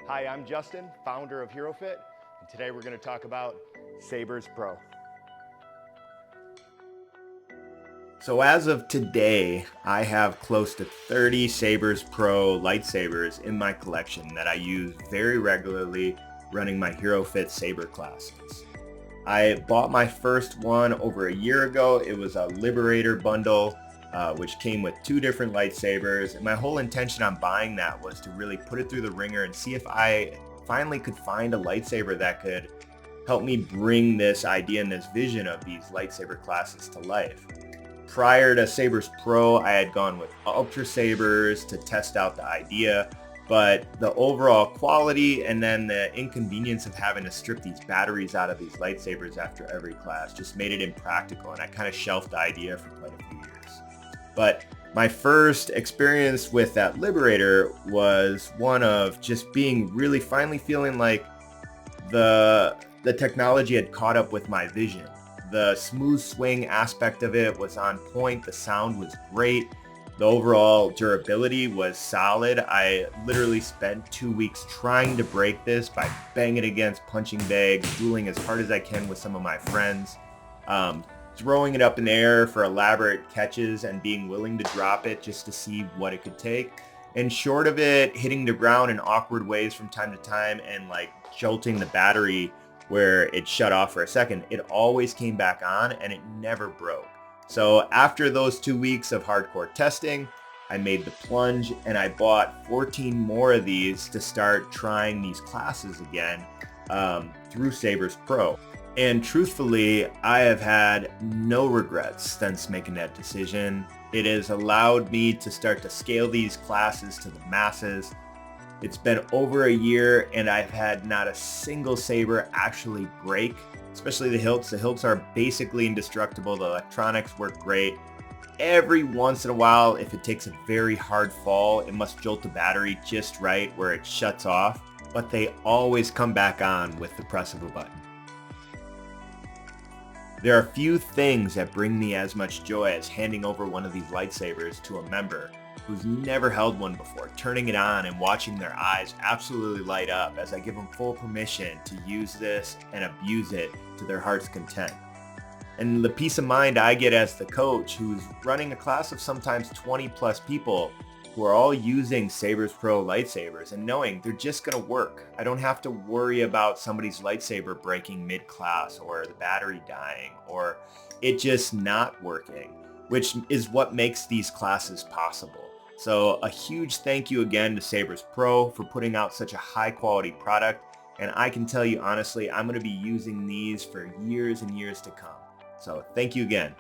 Hi, I'm Justin, founder of Hero Fit, and today we're going to talk about SabersPro. So as of today, I have close to 30 SabersPro Lightsabers in my collection that I use very regularly running my Hero Fit Saber classes. I bought my first one over a year ago. It was a Liberator bundle, which came with 2 different lightsabers. And my whole intention on buying that was to really put it through the ringer and see if I finally could find a lightsaber that could help me bring this idea and this vision of these lightsaber classes to life. Prior to Sabers Pro, I had gone with Ultra Sabers to test out the idea, but the overall quality and then the inconvenience of having to strip these batteries out of these lightsabers after every class just made it impractical, and I kind of shelved the idea for quite a few years. But my first experience with that Liberator was one of just being really finally feeling like the technology had caught up with my vision. The smooth swing aspect of it was on point. The sound was great. The overall durability was solid. I literally spent 2 weeks trying to break this by banging against punching bags, dueling as hard as I can with some of my friends, throwing it up in the air for elaborate catches and being willing to drop it just to see what it could take. And short of it hitting the ground in awkward ways from time to time and like jolting the battery where it shut off for a second, it always came back on and it never broke. So after those 2 weeks of hardcore testing, I made the plunge and I bought 14 more of these to start trying these classes again through Sabers Pro. And truthfully, I have had no regrets since making that decision. It has allowed me to start to scale these classes to the masses. It's been over a year and I've had not a single saber actually break, especially the hilts. The hilts are basically indestructible. The electronics work great. Every once in a while, if it takes a very hard fall, it must jolt the battery just right where it shuts off, but they always come back on with the press of a button. There are few things that bring me as much joy as handing over one of these lightsabers to a member who's never held one before, turning it on and watching their eyes absolutely light up as I give them full permission to use this and abuse it to their heart's content. And the peace of mind I get as the coach who's running a class of sometimes 20 plus people who are all using SabersPro lightsabers and knowing they're just going to work. I don't have to worry about somebody's lightsaber breaking mid-class or the battery dying or it just not working, which is what makes these classes possible. So a huge thank you again to SabersPro for putting out such a high quality product. And I can tell you honestly, I'm going to be using these for years and years to come. So thank you again.